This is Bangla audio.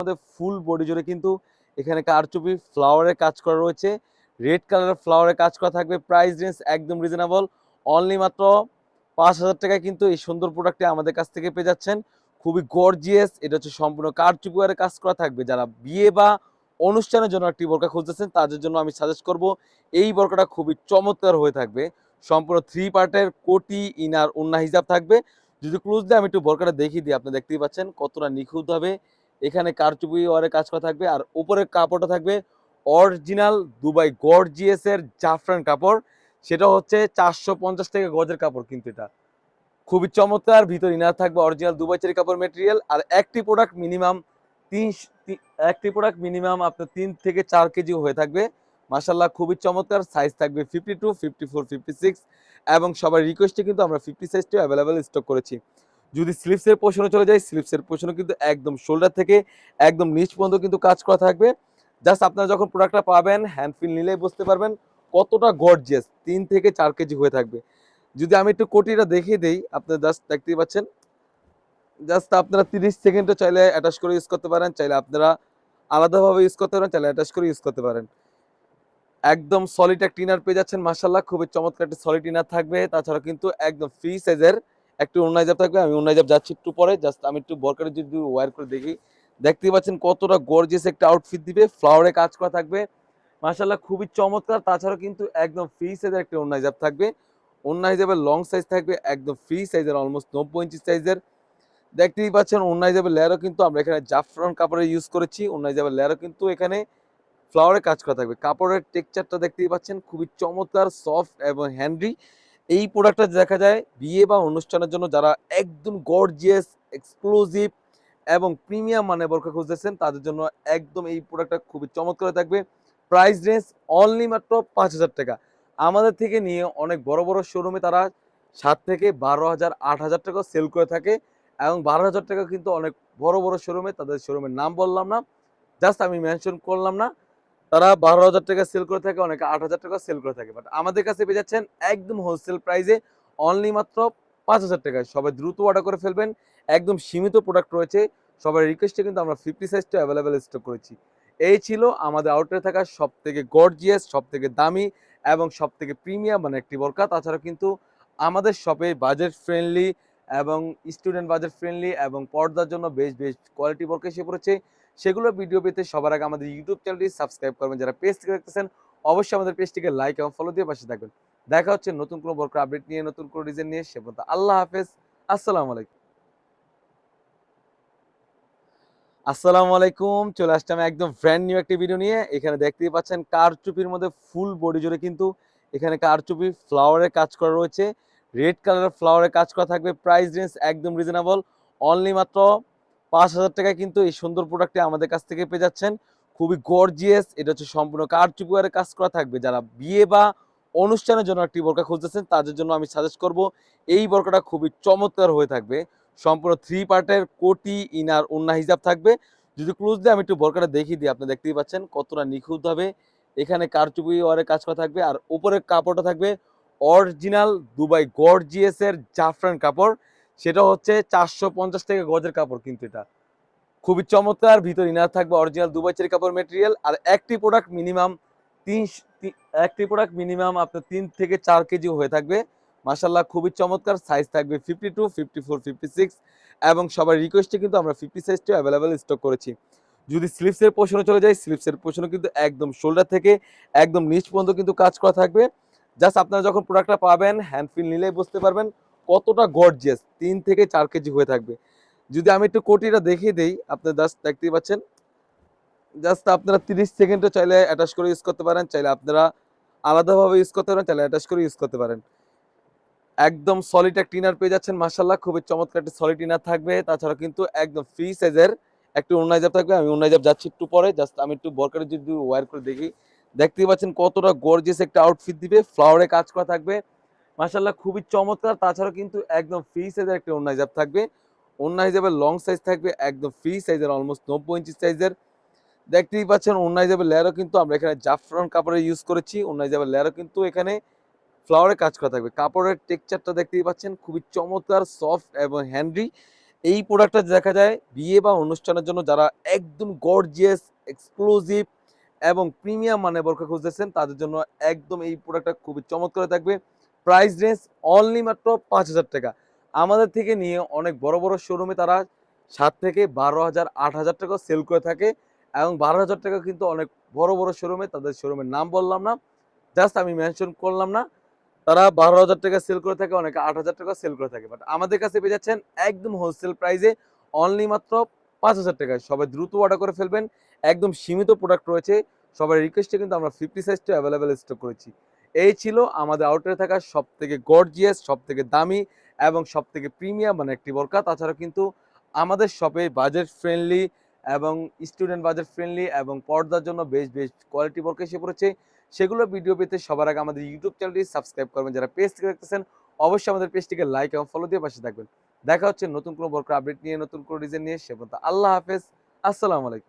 আমাদের ফুল বডি জুড়ে কিন্তু এখানে কারচুপি ফ্লাওয়ারের কাজ করা রয়েছে। রেড কালারের ফ্লাওয়ারের কাজ করা থাকবে। প্রাইস রেঞ্জ একদম রিজনেবল, অনলি মাত্র ৫,০০০ টাকায় কিন্তু এই সুন্দর প্রোডাক্টটি আমাদের কাছ থেকে পেয়ে যাচ্ছেন। খুবই গর্জিয়াস, এটা হচ্ছে সম্পূর্ণ কারচুপি ওয়ারে কাজ করা থাকবে। যারা বিয়ে বা অনুষ্ঠানের জন্য একটি বোরকা খুঁজতেছেন তাদের জন্য আমি সাজেস্ট করব এই বোরকাটা। খুবই চমৎকার হয়ে থাকবে, সম্পূর্ণ 3 পার্টের কোটি ইনার ওন্না হিজাব থাকবে। যদি ক্লোজ দিয়ে আমি একটু বোরকাটা দেখিয়ে দিই, আপনি দেখতেই পাচ্ছেন কতটা নিখুঁতভাবে এখানে কারচুপি ওয়ারে কাজ করা থাকবে। আর উপরের কাপড়টা থাকবে অরিজিনাল দুবাই গর্জিয়াস এর জাফরান কাপড়। সেটা হচ্ছে 450 টাকা গজের কাপড়, কিন্তু এটা খুবই চমৎকার। ভিতর ইনার থাকবে অরিজিনাল দুবাই চেরি কাপড় মেটেরিয়াল। আর একটি প্রোডাক্ট মিনিমাম আপনার 3 থেকে 4 কেজি হয়ে থাকবে। মাশাআল্লাহ খুবই চমৎকার। সাইজ থাকবে 52, 54, 56 এবং সবার রিকোয়েস্টে কিন্তু আমরা 50 সাইজটিও অ্যাভেলেবেল স্টক করেছি। যদি স্লিপসের পোর্শনে চলে যাই, স্লিপসের পোর্শনে কিন্তু একদম শোল্ডার থেকে একদম নিচ পর্যন্ত কিন্তু কাজ করা থাকবে। জাস্ট আপনারা যখন প্রোডাক্টটা পাবেন হ্যান্ড ফিল নিলেই বুঝতে পারবেন কতটা গর্জিয়াস। 3 থেকে 4 কেজি হয়ে থাকবে। যদি আমি একটু কোটিটা দেখিয়ে দেই, আপনারা জাস্ট দেখতেই পাচ্ছেন। জাস্ট আপনারা 30 সেকেন্ডে চাইলে অ্যাটাচ করে ইউজ করতে পারেন, চাইলে আপনারা আলাদাভাবে ইউজ করতে পারেন, চাইলে অ্যাটাচ করে ইউজ করতে পারেন। একদম সলিড একটা ইনার পেয়ে যাচ্ছেন। মাশাআল্লাহ খুবই চমৎকার একটা সলিড ইনার থাকবে। তাছাড়া কিন্তু একদম ফ্রি সাইজের একটু ওন্না হিজাব থাকবে। আমি ওন্না হিজাব যাচ্ছি একটু পরে, জাস্ট আমি একটু বোরকাটা যদি ওয়্যার করে দেখি, দেখতেই পাচ্ছেন কতটা গর্জিয়াস একটা আউটফিট দিবে। ফ্লাওয়ারে কাজ করা থাকবে। মাশাআল্লাহ খুবই চমৎকার। তাছাড়া কিন্তু একদম ফ্রি সাইজের একটা ওন্না হিজাব থাকবে। ওন্না হিজাবের লং সাইজ থাকবে একদম ফ্রি সাইজের, অলমোস্ট 90 ইঞ্চি সাইজের। দেখতেই পাচ্ছেন ওন্না হিজাবের লেয়ারও কিন্তু আমরা এখানে জাফরান কাপড়ের ইউজ করেছি। ওন্না হিজাবের লেয়ারও কিন্তু এখানে ফ্লাওয়ারে কাজ করা থাকবে। কাপড়ের টেক্সচারটা দেখতেই পাচ্ছেন খুবই চমৎকার, সফট এবং হ্যান্ডি। এই প্রোডাক্টটা দেখা যায় বিয়ে বা অনুষ্ঠানের জন্য যারা একদম গর্জিয়াস, এক্সক্লুসিভ এবং প্রিমিয়াম মানে বোরকা খুঁজতেছেন তাদের জন্য একদম এই প্রোডাক্টটা খুবই চমৎকার থাকবে। প্রাইস রেঞ্জ অনলি মাত্র ৫,০০০ টাকা। আমাদের থেকে নিয়ে অনেক বড় বড় শোরুমে তারা ৭ থেকে ১২,০০০, ৮,০০০ টাকাও সেল করে থাকে এবং ১২,০০০ টাকা কিন্তু অনেক বড় বড় শোরুমে, তাদের শোরুমের নাম বললাম না, জাস্ট আমি মেনশন করলাম না, তারা ১২,০০০ টাকা সেল করে থাকে, অনেকে ৮,০০০ টাকা সেল করে থাকে। বাট আমাদের কাছে পেয়ে যাচ্ছেন একদম হোলসেল প্রাইসে অনলি মাত্র ৫,০০০ টাকায়। সবাই দ্রুত অর্ডার করে ফেলবেন। একদম সীমিত প্রোডাক্ট রয়েছে। সবার রিকোয়েস্টে কিন্তু আমরা 50 সাইজটা অ্যাভেলেবেল স্টক করেছি। এই ছিল আমাদের আউটলেটে থাকা সবথেকে গর্জিয়াস, সবথেকে দামি এবং সবথেকে প্রিমিয়াম মানে একটি বোরকা। তাছাড়া কিন্তু আমাদের শপে বাজেট ফ্রেন্ডলি এবং স্টুডেন্ট বাজেট ফ্রেন্ডলি এবং পর্দার জন্য বেশ বেশ কোয়ালিটি বোরকা এসে পড়েছে। সেগুলো ভিডিও পেতে সবার আগে আমাদের ইউটিউব চ্যানেলটি সাবস্ক্রাইব করবেন। যারা পেজ থেকে দেখতেছেন অবশ্যই আমাদের পেজটিকে লাইক এবং ফলো দিয়ে পাশে থাকবেন। দেখা হচ্ছে নতুন কোনো বোরকা আপডেট নিয়ে, নতুন কোনো ডিজাইন নিয়ে। সে পর্যন্ত আল্লাহ হাফেজ। আসসালামু আলাইকুম। আসসালামু আলাইকুম। চলে আসলাম একদম ব্র্যান্ড নিউ একটি ভিডিও নিয়ে। এখানে দেখতেই পাচ্ছেন কারচুপির মধ্যে ফুল বডি জুড়ে কিন্তু এখানে কারচুপি ফ্লাওয়ারের কাজ করা রয়েছে। রেড কালারের ফ্লাওয়ারের কাজ করা থাকবে। প্রাইস রেঞ্জ একদম রিজনেবল, অনলি মাত্র ৫,০০০ টাকায় কিন্তু এই সুন্দর প্রোডাক্টটি আমাদের কাছ থেকে পেয়ে যাচ্ছেন। খুবই গর্জিয়াস, এটা হচ্ছে সম্পূর্ণ কারচুপি ওয়ারে কাজ করা থাকবে। যারা বিয়ে বা অনুষ্ঠানের জন্য একটি বোরকা খুঁজতেছেন তাদের জন্য আমি সাজেস্ট করব এই বোরকাটা। খুবই চমৎকার হয়ে থাকবে, সম্পূর্ণ 3 পার্টের কোটি ইনার ওন্না হিজাব থাকবে। যদি ক্লোজ দিয়ে আমি একটু বোরকাটা দেখিয়ে দিই, আপনি দেখতেই পাচ্ছেন কতটা নিখুঁতভাবে এখানে কারচুপি ওয়ারে কাজ করা থাকবে। আর উপরের কাপড়টা থাকবে অরিজিনাল দুবাই গর্জিয়াস এর জাফরান কাপড়। সেটা হচ্ছে 450 টাকা গজের কাপড়, কিন্তু এটা খুবই চমৎকার। ভিতর ইনার থাকবে অরিজিনাল দুবাই চেরি কাপড় মেটেরিয়াল। আর একটি প্রোডাক্ট মিনিমাম তিন একটি প্রোডাক্ট মিনিমাম আপনার 3 থেকে 4 কেজি হয়ে থাকবে। মাশাআল্লাহ খুবই চমৎকার। সাইজ থাকবে 52, 54, 56 এবং সবার রিকোয়েস্টে কিন্তু আমরা 50 সাইজটিও অ্যাভেলেবেল স্টক করেছি। যদি স্লিপসের পোর্শনে চলে যাই, স্লিপসের পোর্শনে কিন্তু একদম শোল্ডার থেকে একদম নিচ পর্যন্ত কিন্তু কাজ করা থাকবে। জাস্ট আপনারা যখন প্রোডাক্টটা পাবেন হ্যান্ড ফিল নিলেই বুঝতে পারবেন কতটা গর্জিয়াস। 3 থেকে 4 কেজি হয়ে থাকবে। যদি আমি একটু কোটিটা দেখিয়ে দেই, আপনারা জাস্ট দেখতেই পাচ্ছেন। জাস্ট আপনারা 30 সেকেন্ডে চাইলে অ্যাটাচ করে ইউজ করতে পারেন, চাইলে আপনারা আলাদাভাবে ইউজ করতে পারেন, চাইলে অ্যাটাচ করে ইউজ করতে পারেন। একদম সলিড একটা ইনার পেয়ে যাচ্ছেন। মাশাআল্লাহ খুবই চমৎকার একটা সলিড ইনার থাকবে। তাছাড়া কিন্তু একদম ফ্রি সাইজের একটু ওন্না হিজাব থাকবে। আমি ওন্না হিজাব যাচ্ছি একটু পরে, জাস্ট আমি একটু বোরকাটা যদি ওয়্যার করে দেখি, দেখতেই পাচ্ছেন কতটা গর্জিয়াস একটা আউটফিট দিবে। ফ্লাওয়ারে কাজ করা থাকবে। মাশাআল্লাহ খুবই চমৎকার। তাছাড়া কিন্তু একদম ফ্রি সাইজের একটা ওন্না হিজাব থাকবে। ওন্না হিজাবের লং সাইজ থাকবে একদম ফ্রি সাইজের, অলমোস্ট 90 ইঞ্চি সাইজের। দেখতেই পাচ্ছেন ওন্না হিজাবের লেয়ারও কিন্তু আমরা এখানে জাফরান কাপড়ের ইউজ করেছি। ওন্না হিজাবের লেয়ারও কিন্তু এখানে ফ্লাওয়ারে কাজ করা থাকবে। কাপড়ের টেক্সচারটা দেখতেই পাচ্ছেন খুবই চমৎকার, সফট এবং হ্যান্ডি। এই প্রোডাক্টটা দেখা যায় বিয়ে বা অনুষ্ঠানের জন্য যারা একদম গর্জিয়াস, এক্সক্লুসিভ এবং প্রিমিয়াম মানে বোরকা খুঁজতেছেন তাদের জন্য একদম এই প্রোডাক্টটা খুবই চমৎকার থাকবে। প্রাইস রেঞ্জ অনলি মাত্র ৫,০০০ টাকা। আমাদের থেকে নিয়ে অনেক বড় বড় শোরুমে তারা ৭ থেকে ১২,০০০, ৮,০০০ টাকাও সেল করে থাকে এবং ১২,০০০ টাকা কিন্তু অনেক বড় বড় শোরুমে, তাদের শোরুমের নাম বললাম না, জাস্ট আমি মেনশন করলাম না, তারা ১২,০০০ টাকা সেল করে থাকে, অনেকে ৮,০০০ টাকা সেল করে থাকে। বাট আমাদের কাছে পেয়ে যাচ্ছেন একদম হোলসেল প্রাইসে অনলি মাত্র ৫,০০০ টাকায়। সবাই দ্রুত অর্ডার করে ফেলবেন। একদম সীমিত প্রোডাক্ট রয়েছে। সবার রিকোয়েস্টে কিন্তু আমরা 50 সাইজটা অ্যাভেলেবেল স্টক করেছি। এই ছিল আমাদের আউটলেটে থাকা সবথেকে গর্জিয়াস, সবথেকে দামি এবং সবথেকে প্রিমিয়াম মানে একটি বোরকা। তাছাড়া কিন্তু আমাদের শপে বাজেট ফ্রেন্ডলি এবং স্টুডেন্ট বাজেট ফ্রেন্ডলি এবং পর্দার জন্য বেশ কোয়ালিটি বোরকা এসে পড়েছে। সেগুলো ভিডিও পেতে সবার আগে আমাদের ইউটিউব চ্যানেলটি সাবস্ক্রাইব করবেন। যারা পেজ থেকে দেখতেছেন অবশ্যই আমাদের পেজটিকে লাইক এবং ফলো দিয়ে পাশে থাকবেন। দেখা হচ্ছে নতুন কোনো বোরকা আপডেট নিয়ে, নতুন কোনো ডিজাইন নিয়ে। সে পর্যন্ত আল্লাহ হাফেজ। আসসালামু আলাইকুম।